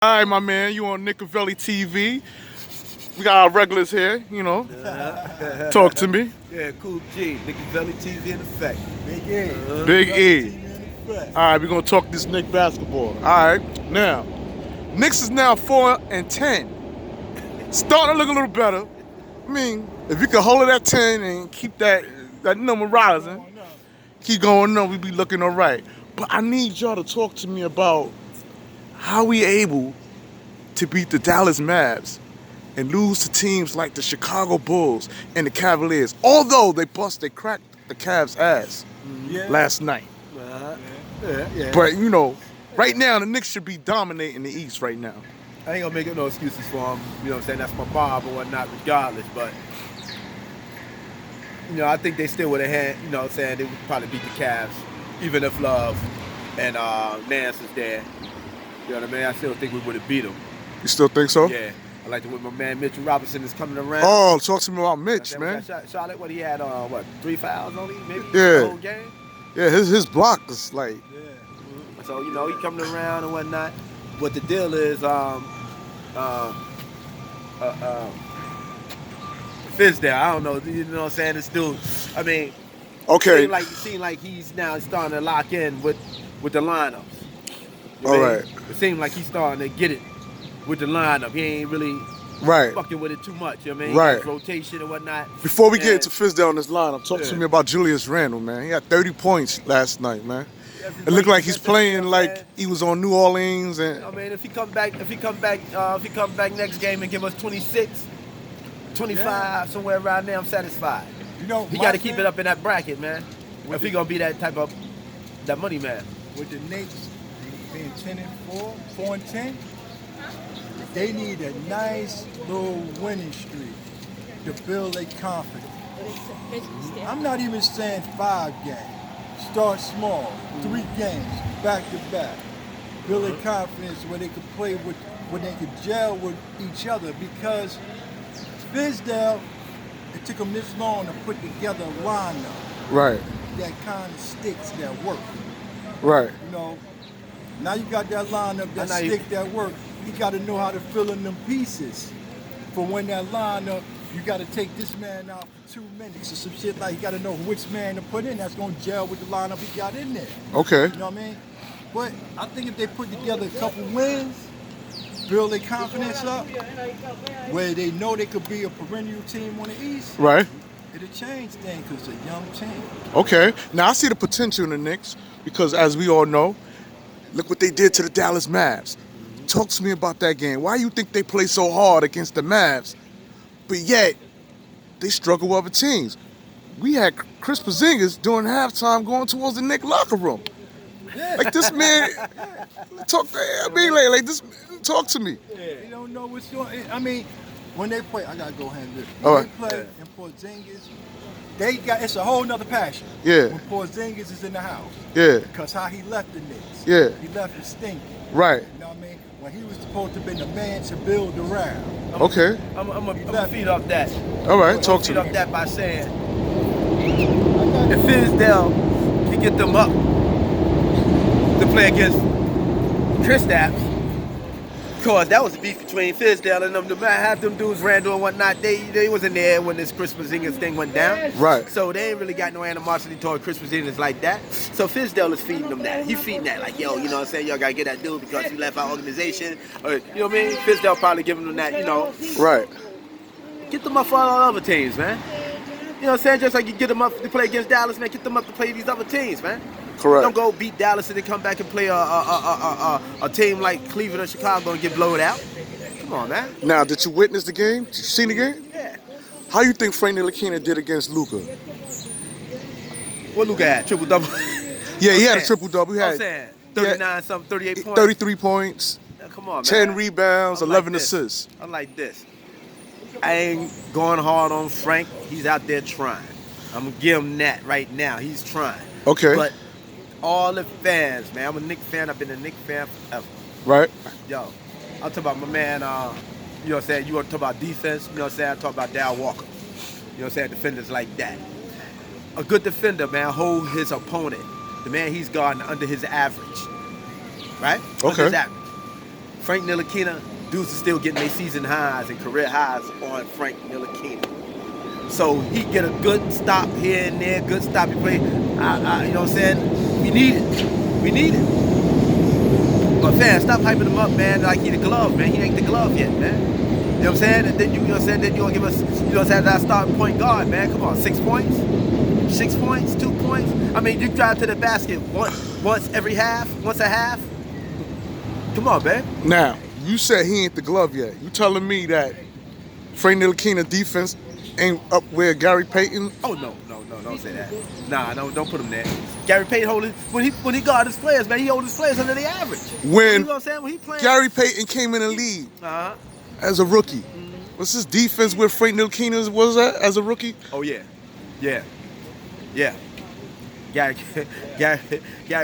All right, my man, you on Nickavelli TV. We got our regulars here, Talk to me. Yeah, Cool G, KNICK TV in effect. Big E. Big E. TV in effect. All right, we're going to talk this Knick basketball. All right, now, Knicks is now 4-10. Starting to look a little better. I mean, if you can hold it at 10 and keep that number rising, keep going on, we be looking all right. But I need y'all to talk to me about how we able to beat the Dallas Mavs and lose to teams like the Chicago Bulls and the Cavaliers, although they cracked the Cavs' ass last night. Yeah. But, right now, the Knicks should be dominating the East right now. I ain't gonna make no excuses for him. You know what I'm saying? That's my Bob or whatnot, regardless. But, I think they still would have had, they would probably beat the Cavs, even if Love and Nance is there. You know what I mean? I still think we would have beat them. You still think so? Yeah. I like the way my man Mitchell Robinson is coming around. Oh, talk to me about Mitch, man. Charlotte, what he had, 3 fouls only, maybe? Yeah. The whole game? Yeah, his block is like... Yeah. So, he coming around and whatnot. But the deal is, Fizdale, I don't know, you know what I'm saying? It's still, Okay. It seemed like he's now starting to lock in with the lineups. All right. It seemed like he's starting to get it with the lineup. He ain't really fucking with it too much, Right. Rotation and whatnot. Before we get into Fizdale on this lineup, talk to me about Julius Randle, man. He had 30 points last night, man. It looked like he's playing like he was on New Orleans, and if he come back next game and give us 26, 25, somewhere around there, I'm satisfied. He got to keep it up in that bracket, man. If he gonna be that type of money man. With the Knicks being 4-10, they need a nice little winning streak to build their confidence. I'm not even saying 5 games. Start small, 3 games, back to back. Build their confidence where they could play with, where they could gel with each other. Because Fizdale, it took them this long to put together a lineup. Right. That kind of sticks that work. Right. Now you got that lineup that that work. You got to know how to fill in them pieces. For when that lineup, you got to take this man out for 2 minutes or some shit like. You got to know which man to put in that's going to gel with the lineup he got in there. Okay. You know what I mean? But I think if they put together a couple wins, build their confidence up, where they know they could be a perennial team on the East. Right. It'll change things because it's a young team. Okay. Now I see the potential in the Knicks because, as we all know, look what they did to the Dallas Mavs. Talk to me about that game. Why you think they play so hard against the Mavs, but yet they struggle with other teams? We had Chris Porzingis during halftime going towards the Knicks locker room. Like this man, talk to me. You don't know what's going on. When they play, I gotta go ahead and do it. All When right. they play in Porzingis, it's a whole nother passion. Yeah. When Porzingis is in the house. Yeah. Because how he left the Knicks. Yeah. He left it stinking. Right. You know what I mean? When he was supposed to be the man to build around. Okay. I'm gonna feed off that. All right. Talk to Feed off me. that by saying, if Fizdale can get them up to play against Kristaps, because that was the beef between Fizdale and them. Half them dudes, Randall and whatnot, they wasn't there when this Chris Porzingis thing went down. Right. So they ain't really got no animosity toward Chris Porzingis like that. So Fizdale is feeding them that. He feeding that like, yo, you know what I'm saying? Y'all gotta get that dude because he left our organization. Or, you know what I mean? Fizdale probably giving them that, Right. Get them up for all other teams, man. You know what I'm saying? Just like you get them up to play against Dallas, man. Get them up to play these other teams, man. Correct. Don't go beat Dallas and then come back and play a team like Cleveland or Chicago and get blown out. Come on, man. Now, did you witness the game? Did you see the game? Yeah. How you think Frank Ntilikina did against Luka? What Luka had? Triple double. Yeah, he had a triple double. He I'm had saying 39 something, 38 points. 33 points, Now, come on, man. 10 rebounds, I'm 11 like this. assists. I'm like this. I ain't going hard on Frank. He's out there trying. I'm gonna give him that right now. He's trying. Okay. But all the fans, man. I'm a Knicks fan. I've been a Knicks fan forever. Right. Yo, I'll talk about my man, you know what I'm saying? You want to talk about defense, you know what I'm saying? I talk about Dal Walker. You know what I'm saying? Defenders like that. A good defender, man, hold his opponent. The man he's guarding under his average. Right? Under Okay. his average. Frank Ntilikina, dudes are still getting their season highs and career highs on Frank Ntilikina. So he get a good stop here and there, good stop he play. You know what I'm saying? We need it. We need it. But fans, stop hyping him up, man, like he the glove, man. He ain't the glove yet, man. You know what I'm saying? And then you know what I'm saying? Then you gonna give us, you know what I'm saying, that starting point guard, man. Come on, 6 points? 6 points, 2 points. I mean, you drive to the basket once every half, once a half. Come on, man. Now, you said he ain't the glove yet. You telling me that Frank Ntilikina defense ain't up where Gary Payton? Oh no, don't say that. Nah, don't put him there. Gary Payton holding when he guard his players, man, he hold his players under the average. When you know what I'm saying? When he playing, Gary Payton came in the league as a rookie, what's his defense with Frank Ntilikina was that as a rookie? Oh yeah. Gary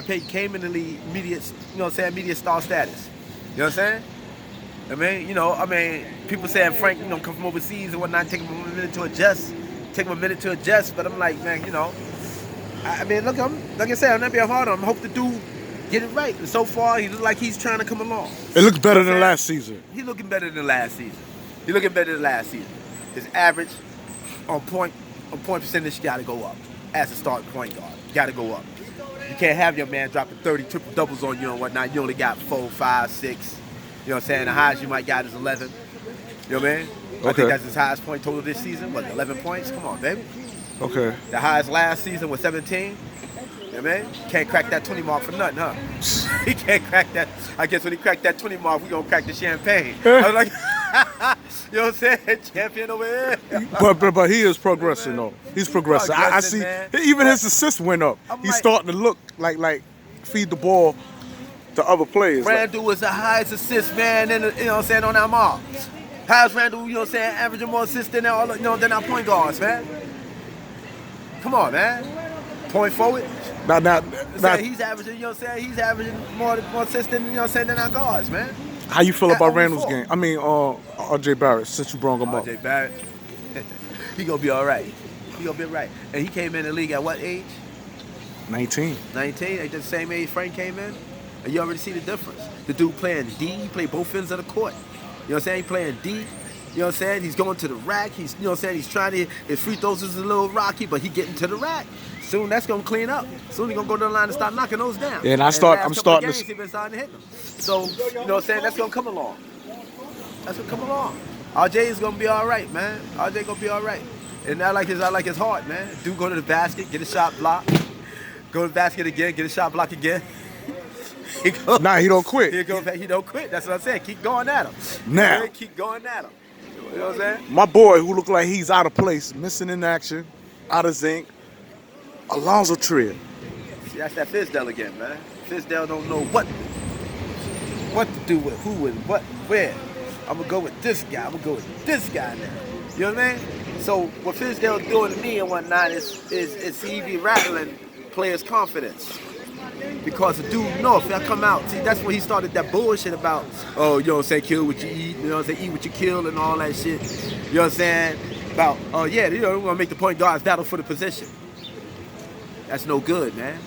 Payton came in the league immediate, you know what I'm saying, immediate star status. You know what I'm saying? I mean, people saying Frank, you know, come from overseas and whatnot, take him a minute to adjust. But I'm like, man, you know, I mean, look, like I said, I'm not being hard on him. I hope the dude get it right. And so far, he looks like he's trying to come along. It looks better than last season. He's looking better than last season. His average on point percentage got to go up as a starting point guard. Got to go up. You can't have your man dropping 30 triple doubles on you and whatnot. You only got 4, 5, 6. You know what I'm saying? The highest you might got is 11. You know what I mean? Okay. I think that's his highest point total this season. What, 11 points? Come on, baby. Okay. The highest last season was 17. You know what I mean? Can't crack that 20 mark for nothing, huh? He can't crack that. I guess when he cracked that 20 mark, we gonna crack the champagne. I was like, you know what I'm saying? Champion over here. But he is progressing though. He's progressing. I see. Man. Even his assists went up. He's starting to look like feed the ball to other players. Randall was the highest assist man, you know what I'm saying, on our mob. Highest Randall, you know what I'm saying, averaging more assists than all, you know, than our point guards, man. Come on, man. Point forward. Now, he's averaging, you know what I'm saying, he's averaging more assists than, you know what I'm saying, than our guards, man. How you feel about Randall's game? I mean, RJ Barrett, since you brought him up. RJ Barrett, he gonna be all right. He gonna be all right. And he came in the league at what age? 19. 19, at the same age Frank came in. And you already see the difference. The dude playing D, he played both ends of the court. You know what I'm saying? He playing D. You know what I'm saying? He's going to the rack. He's, you know what I'm saying? He's trying to, his free throws is a little rocky, but he getting to the rack. Soon that's gonna clean up. Soon he gonna go to the line and start knocking those down. Yeah, and I'm starting to. He been starting to hit them. So you know what I'm saying? That's gonna come along. RJ is gonna be all right, man. RJ gonna be all right. And I like his heart, man. Dude, go to the basket, get a shot block. Go to the basket again, get a shot block again. He don't quit. He don't quit. That's what I'm saying. Keep going at him. Now. Keep going at him. You know what I'm saying? My boy, who looked like he's out of place, missing in action, out of zinc, Alonzo Trier. See, that's that Fizdale again, man. Fizdale don't know what to do with who and what, where. I'm gonna go with this guy. I'm gonna go with this guy now. You know what I mean? So what Fizdale doing to me and whatnot is he be rattling players' confidence. Because the dude, no, if I come out, see, that's when he started that bullshit about, oh, you know what I'm saying, kill what you eat, you know what I'm saying, eat what you kill and all that shit. You know what I'm saying? About, oh, yeah, you know, we're going to make the point guards battle for the position. That's no good, man.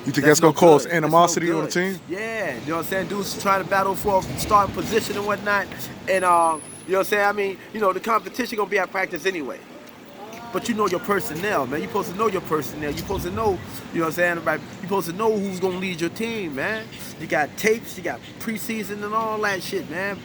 You think that's going to cause animosity on the team? Yeah, you know what I'm saying? Dudes trying to battle for a starting position and whatnot. And, you know what I'm saying? I mean, you know, the competition going to be at practice anyway. But you know your personnel, man. You're supposed to know your personnel. You're supposed to know, you know what I'm saying? You're supposed to know who's going to lead your team, man. You got tapes, you got preseason and all that shit, man.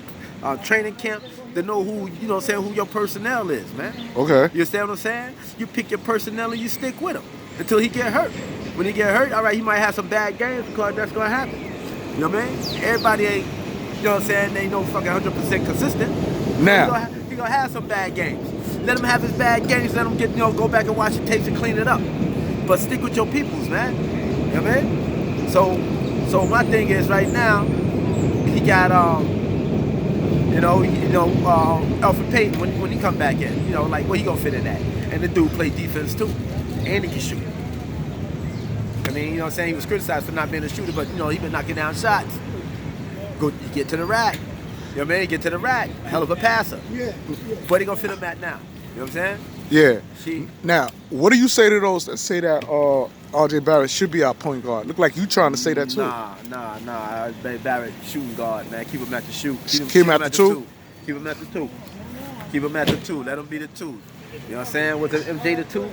Training camp to know who, you know what I'm saying, who your personnel is, man. Okay. You understand what I'm saying? You pick your personnel and you stick with him until he get hurt. When he get hurt, all right, he might have some bad games because that's going to happen. You know what I mean? Everybody ain't, you know what I'm saying, they ain't no fucking 100% consistent. Now. He gonna have some bad games. Let him have his bad games. Let him get, you know, go back and watch the tapes and clean it up. But stick with your peoples, man. You know what I mean? So my thing is right now, he got Alfred Payton when he come back in, you know, like where he gonna fit in at? And the dude play defense too, and he can shoot. I mean, you know what I'm saying? He was criticized for not being a shooter, but you know he been knocking down shots. Go get to the rack. You know what I mean? Get to the rack. Hell of a passer. Yeah. Where they gonna fit him at now? You know what I'm saying? Yeah. She. Now, what do you say to those that say that R.J. Barrett should be our point guard? Look like you trying to say that too. Nah. Barrett shooting guard, man. Keep him at the shoot. Keep him at the two? Keep him at the two. Keep him at the two. Let him be the two. You know what I'm saying? Was it MJ the two?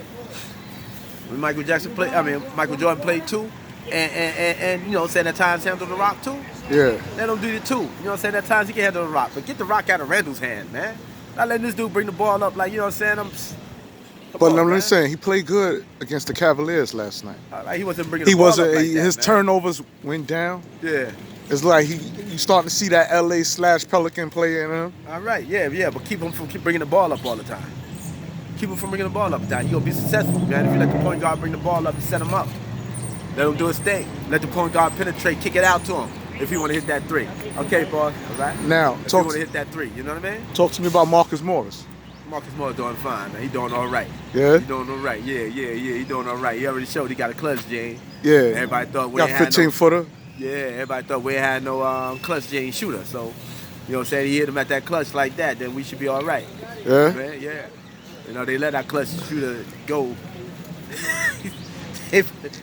When Michael Jordan played two, and you know what I'm saying, at times handle the rock too. Yeah. Let him do the two. You know what I'm saying? At times he can handle the rock, but get the rock out of Randall's hand, man. Not letting this dude bring the ball up like, you know what I'm saying. I'm saying he played good against the Cavaliers last night. He wasn't bringing the ball up like that, his man. turnovers went down. Yeah. It's like you starting to see that LA/Pelican play in him. All right, yeah, but keep bringing the ball up all the time. Keep him from bringing the ball up. You're going to be successful, man. If you let the point guard bring the ball up and set him up. Let him do his thing. Let the point guard penetrate, kick it out to him if you want to hit that three. Okay, boss, all right? Now, if you want to hit that three, you know what I mean? Talk to me about Marcus Morris. Marcus Morris doing fine, man. He doing all right. Yeah? He doing all right. Yeah. He doing all right. He already showed he got a clutch gene. Yeah. Everybody thought we got had 15-footer. Yeah, everybody thought we had no clutch gene shooter. So, you know what I'm saying? He hit him at that clutch like that, then we should be all right. Yeah? Man, yeah. You know, they let our clutch shooter go.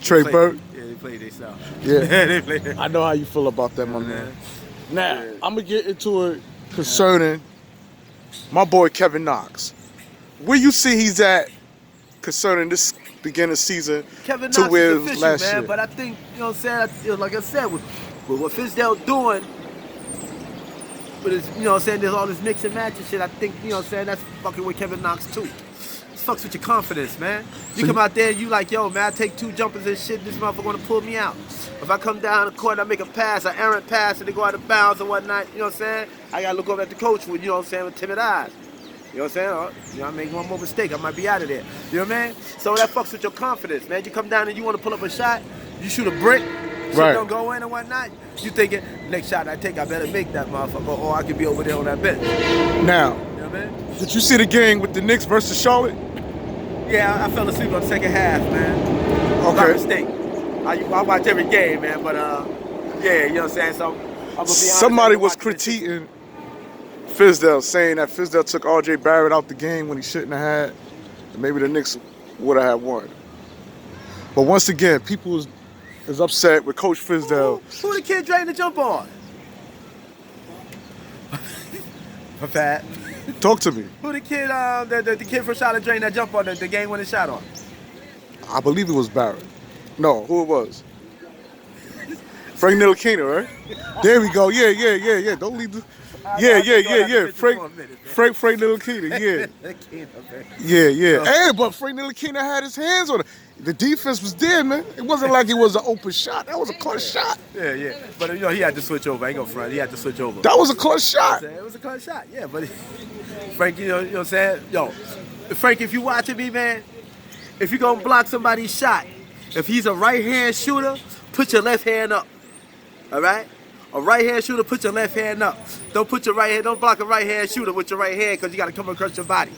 Trey Burke? Yeah, they played themselves. Yeah. They played. I know how you feel about that, my man. Now, Yeah. I'm going to get into it concerning my boy Kevin Knox. Where you see he's at concerning this beginning season Kevin to Knox where is it was official, last man, year? but I think, you know what I'm saying, like I said, with what Fizdale doing, but it's, you know what I'm saying, there's all this mix and match and shit, I think, you know what I'm saying, that's fucking with Kevin Knox too. It fucks with your confidence, man. You come out there and you like, yo, man, I take 2 jumpers and shit, this motherfucker gonna pull me out. If I come down the court, I make a pass, an errant pass, and they go out of bounds and whatnot, you know what I'm saying, I gotta look over at the coach with, you know what I'm saying, with timid eyes. You know what I'm saying? I make one more mistake, I might be out of there. You know what I mean? So that fucks with your confidence, man. You come down and you want to pull up a shot, you shoot a brick, shit don't go in and whatnot. You thinking, next shot I take, I better make that motherfucker, or I could be over there on that bench. Now, You know what I mean? did you see the game with the Knicks versus Charlotte? Yeah, I fell asleep on the second half, man. By mistake. I watch every game, man, but yeah, you know what I'm saying? So I'm gonna be honest. Somebody was critiquing Fizdale, saying that Fizdale took R.J. Barrett out the game when he shouldn't have had, and maybe the Knicks would have had won. But once again, people is upset with Coach Fizdale. Who the kid drained the jump on? For fat. Talk to me. Who the kid, the kid from Charlotte drained that jump on the game winning shot on? I believe it was Barrett. No, who it was? Frank Ntilikina, right? There we go. Yeah. Don't leave the... Yeah. Frank Ntilikina, yeah. Hey, but Frank Ntilikina had his hands on it. The defense was there, man. It wasn't like it was an open shot. That was a clutch shot. Yeah. But, you know, he had to switch over. I ain't gonna front. He had to switch over. That was a clutch shot. It was a clutch shot, yeah. But, Frank, you know what I'm saying? Yo, Frank, if you watching me, man, if you gonna block somebody's shot, if he's a right-hand shooter, put your left hand up, all right? A right-hand shooter, put your left hand up. Don't block a right-hand shooter with your right hand because you got to come across your body.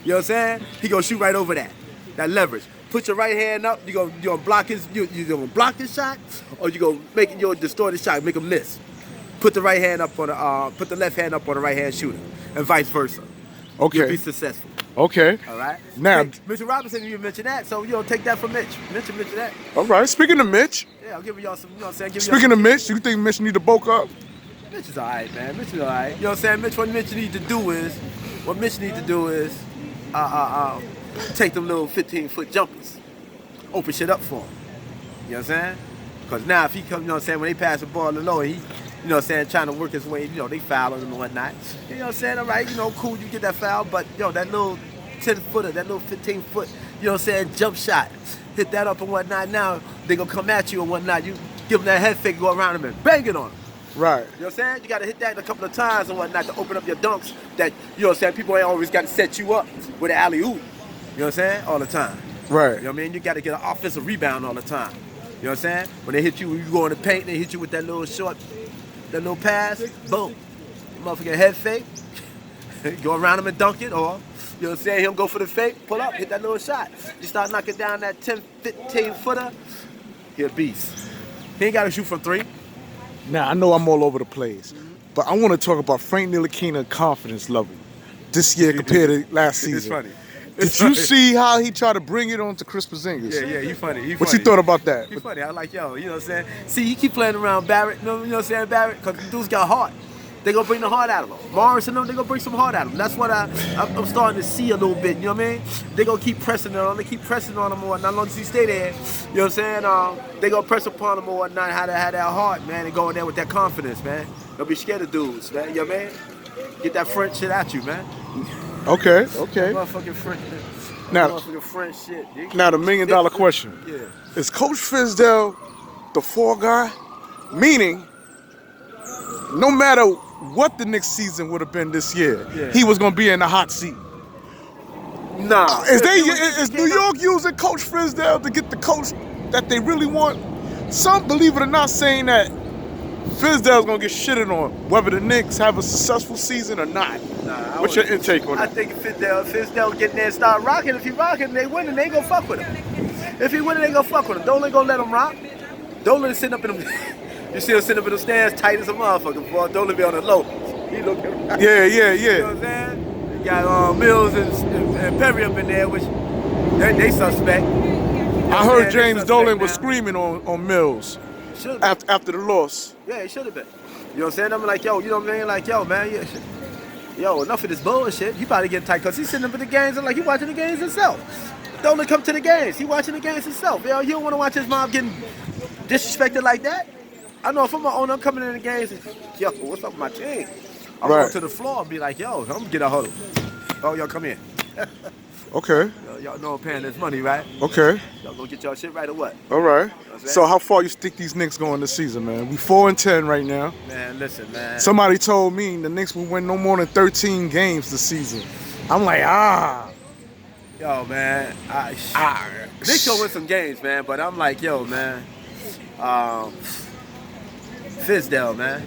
You know what I'm saying? He gonna shoot right over that leverage. Put your right hand up. You gonna block his shot, or you gonna make your distorted shot, make him miss. Put the right hand up on put the left hand up on the right-hand shooter, and vice versa. Okay. You'll be successful. Okay. All right. Now, hey, Mr. Robinson, you mentioned that, so take that from Mitch. Mitch mentioned that. all right. Speaking of Mitch. Yeah, I'll give y'all some. You know what I'm saying? Speaking of Mitch, you think Mitch need to bulk up? Mitch is all right, man. Mitch is all right. You know what I'm saying? Mitch, what Mitch needs to do is take them little 15-foot jumpers, open shit up for him. You know what I'm saying? Because now if he comes, you know what I'm saying, when they pass the ball low, he, you know what I'm saying, trying to work his way, you know, they fouling him and whatnot. You know what I'm saying? All right, you know, cool, you get that foul, but, yo, that little 10-footer, that little 15-foot, you know what I'm saying, jump shot, hit that up and whatnot. Now they gonna come at you and whatnot. You give them that head fake, go around them and bang it on them. Right. You know what I'm saying? You got to hit that a couple of times and whatnot to open up your dunks that, you know what I'm saying, people ain't always got to set you up with an alley-oop. You know what I'm saying? All the time. Right. You know what I mean? You got to get an offensive rebound all the time. You know what I'm saying? When they hit you, you go in the paint, they hit you with that little short, that little pass, boom. Motherfucking head fake. Go around him and dunk it, or, you know what I'm saying, he'll go for the fake, pull up, hit that little shot. You start knocking down that 10, 15-footer, he a beast. He ain't got to shoot from 3. Now, I know I'm all over the place, but I want to talk about Frank Ntilikina's confidence level this year compared to last season. It's funny. Did you see how he tried to bring it on to Chris Porzingis? Yeah, you funny. What you thought about that? You funny. I like, yo, you know what I'm saying? See, you keep playing around Barrett, you know what I'm saying, Barrett? Because the dudes got heart. They gonna bring the heart out of them. Morris and them, they gonna bring some heart out of them. That's what I'm starting to see a little bit, you know what I mean? They gonna keep pressing on them. They keep pressing on them or whatnot. As long as he stay there, you know what I'm saying? They gonna press upon them or whatnot, how to have that heart, man, and go in there with that confidence, man. Don't be scared of dudes, man. You know what I mean? Get that French shit at you, man. Okay. Motherfucking French. Motherfucking French shit, dude. Now the $1 million question. Yeah. Is Coach Fizdale the fall guy? Meaning, no matter what the next season would have been this year, he was gonna be in the hot seat. Nah. Is New York using Coach Fizdale to get the coach that they really want? Some, believe it or not, saying that Fizdale's gonna get shitted on, whether the Knicks have a successful season or not. Nah, What's your intake on I it? think Fizdale get in there and start rocking. If he rocking, they winning, they ain't gonna fuck with him. If he winning, they gonna fuck with him. Don't let him rock. Don't let him sit up in them. You see him sitting up in the stands tight as a motherfucker, boy. Don't let me on the low. He looking right. Yeah. You know what I'm saying? You got Mills and Perry up in there, which they suspect. You know I heard they James suspect Dolan now. was screaming on Mills after the loss. Yeah, he should have been. You know what I'm saying? I'm like, yo, you know what I mean? Like, yo, man, yo, enough of this bullshit. You about to get tight because he's sitting up at the games and like he watching the games himself. Don't let him come to the games. He watching the games himself. Yo, you don't want to watch his mom getting disrespected like that. I know if I'm my owner, I'm coming in the games and, yo, what's up with my team? I'm going to go to the floor and be like, yo, I'm going to get a huddle. Oh, y'all come in. Okay. Y'all know I'm paying this money, right? Okay. Y'all gonna get y'all shit right or what? All right. You know what I'm saying? So how far you think these Knicks going this season, man? We 4-10 right now. Man, listen, man. Somebody told me the Knicks will win no more than 13 games this season. I'm like, Yo, man. Knicks gonna win some games, man, but I'm like, yo, man. Fizdale, man.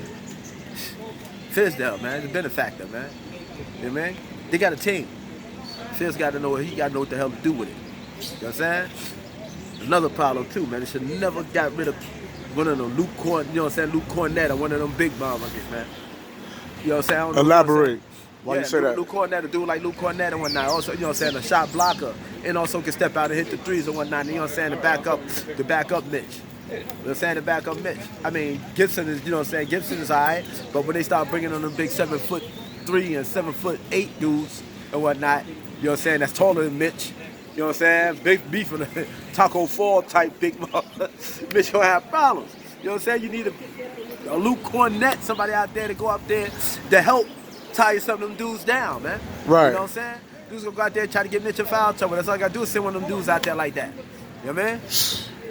Fizdale, man. The benefactor, man. You know what I mean? They got a team. Fizz got to know what the hell to do with it. You know what I'm saying? Another problem too, man. They should never got rid of one of them Luke Cornett or one of them big motherfuckers, man. You know what I'm saying? I don't know elaborate. Why yeah, you say that? Luke Cornett, a dude like Luke Cornett and whatnot. Also, you know what I'm saying, a shot blocker and also can step out and hit the threes and whatnot. You know what I'm saying? The backup Mitch. You know what I'm saying? The backup Mitch. I mean, Gibson is, you know what I'm saying? Gibson is alright, but when they start bringing on them big 7'3" and 7'8" dudes and whatnot, you know what I'm saying? That's taller than Mitch. You know what I'm saying? Big beef and Taco Fall type big mother. Mitch will have problems. You know what I'm saying? You need a Luke Cornett, somebody out there to go out there to help tie some of them dudes down, man. Right. You know what I'm saying? Dudes gonna go out there and try to get Mitch in foul trouble. That's all I gotta do is send one of them dudes out there like that. You know what I mean?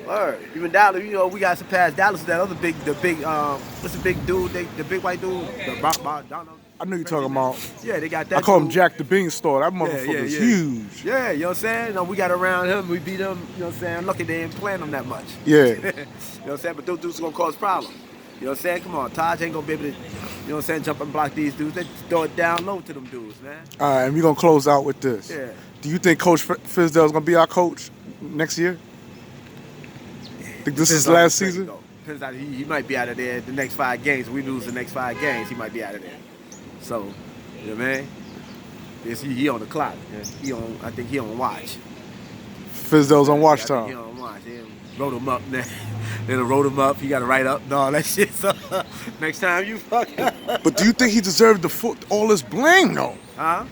Word. Even Dallas, you know, we got to surpass Dallas. That other what's the big dude? The big white dude? I know you're talking about. Yeah, they got that. I call him dude. Jack the Beanstalk. That motherfucker's huge. Yeah, you know what I'm saying? You know, we got around him, we beat him, you know what I'm saying? Lucky they ain't playing him that much. Yeah. You know what I'm saying? But those dudes gonna cause problems. You know what I'm saying? Come on, Taj ain't gonna be able to, you know what I'm saying, jump and block these dudes. They throw it down low to them dudes, man. All right, and we're going to close out with this. Yeah. Do you think Coach Fizdale is going to be our coach next year? Think this is last season? Depends on, he might be out of there the next 5 games. If we lose the next 5 games, he might be out of there. So, you know what I mean? He on the clock. I think he on watch. Fizdale's on watch He time. on watch. They wrote him up. They wrote him up. He got to write up and all that shit. So next time you fuck. But do you think he deserved all this blame, though? Huh?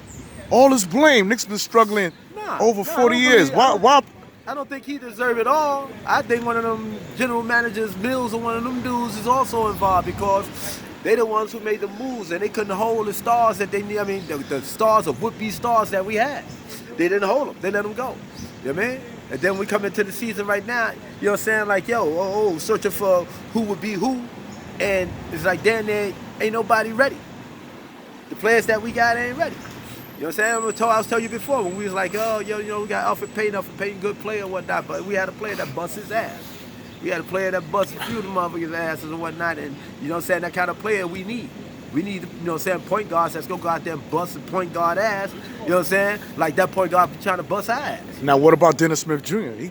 All this blame. Knicks been struggling over 40 years. Why? I don't think he deserved it all. I think one of them general managers, Mills, or one of them dudes is also involved because they the ones who made the moves and they couldn't hold the stars that they need. I mean, the stars of would-be stars that we had. They didn't hold them. They let them go. You know what I mean? And then we come into the season right now, you know what I'm saying? Like, yo, searching for who would be who. And it's like, damn, there ain't nobody ready. The players that we got ain't ready. You know what I'm saying? I was telling you before when we was like, oh, yo, you know, we got Alfred Payton, good player and whatnot, but we had a player that bust his ass. We had a player that bust a few of the motherfuckers' asses and whatnot, and you know what I'm saying? That kind of player we need. We need, you know what I'm saying, point guards that's gonna go out there and bust a point guard ass. You know what I'm saying? Like that point guard trying to bust our ass. Now, what about Dennis Smith Jr.? He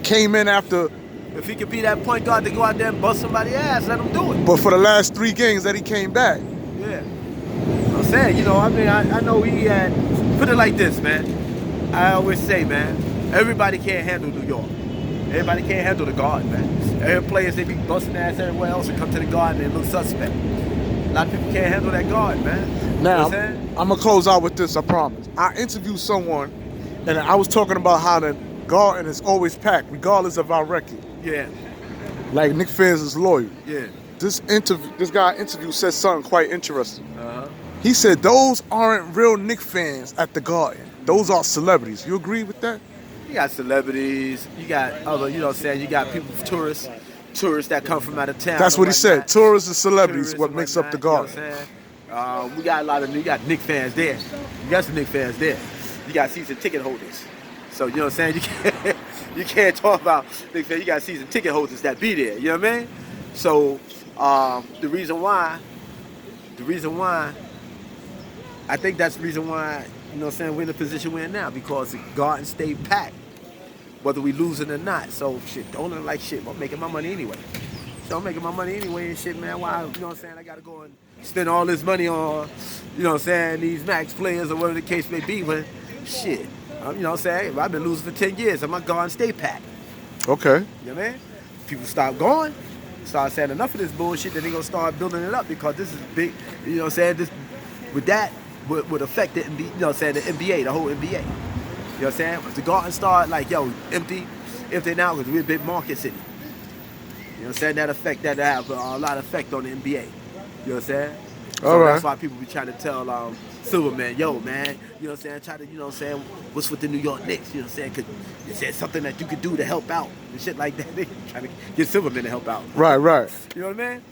came in after. If he could be that point guard to go out there and bust somebody's ass, let him do it. But for the last 3 games that he came back. Yeah. I'm saying, you know, I mean, I know he had, put it like this, man. I always say, man, everybody can't handle New York. Everybody can't handle the Garden, man. Every players, they be busting ass everywhere else and come to the Garden and look suspect. A lot of people can't handle that Garden, man. Now, You know what I'm saying? I'm gonna close out with this, I promise. I interviewed someone, and I was talking about how the Garden is always packed, regardless of our record. Yeah, Like Knick fans is loyal. yeah. This guy interview said something quite interesting. Uh-huh. He said those aren't real Knick fans at the Garden. Those are celebrities. You agree with that? You got celebrities, you got other, you know what I'm saying, you got people, tourists that come from out of town. That's what he said. whatnot. Tourists and celebrities, Tourists what and makes up the whatnot, Garden. You know what I'm saying? We got a lot of, you got Knick fans there. You got some Knick fans there. You got season ticket holders. So, you know what I'm saying? You can't talk about Knick fans. You got season ticket holders that be there. You know what I mean? So, the reason why, I think that's the reason why, you know what I'm saying, we're in the position we're in now, because the Garden stayed packed, whether we losing or not. So, shit, don't look like shit. I'm making my money anyway. So I'm making my money anyway and shit, man. Why, you know what I'm saying, I gotta go and spend all this money on, you know what I'm saying, these max players or whatever the case may be, but shit. You know what I'm saying? I've been losing for 10 years. I'm not Garden stay packed. Okay. You know what I mean? People stop going, start saying enough of this bullshit, then they gonna start building it up, because this is big, you know what I'm saying? This, with that, would affect the NBA, you know what I'm saying, the NBA, the whole NBA. You know what I'm saying? If the Garden start like, yo, empty now, because we're a big market city. You know what I'm saying? That have a lot of effect on the NBA. You know what I'm saying? So All right. that's why people be trying to tell Silverman, yo, man, you know what I'm saying? Try to, you know what I'm saying, what's with the New York Knicks? You know what I'm saying? Cause it said something that you could do to help out and shit like that. They trying to get Silverman to help out. Right. You know what I mean?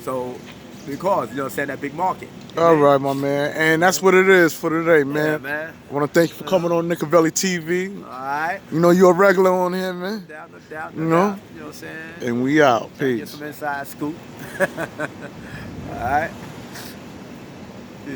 So, because, you know what I'm saying, that big market. All right, my man. And that's what it is for today, man. Yeah, man. I want to thank you for coming on Nickavelli TV. All right. You know you're a regular on here, man. No doubt, no doubt, You no know? doubt. You know what I'm saying? And we out. Get Peace. some inside scoop. All right. Yeah.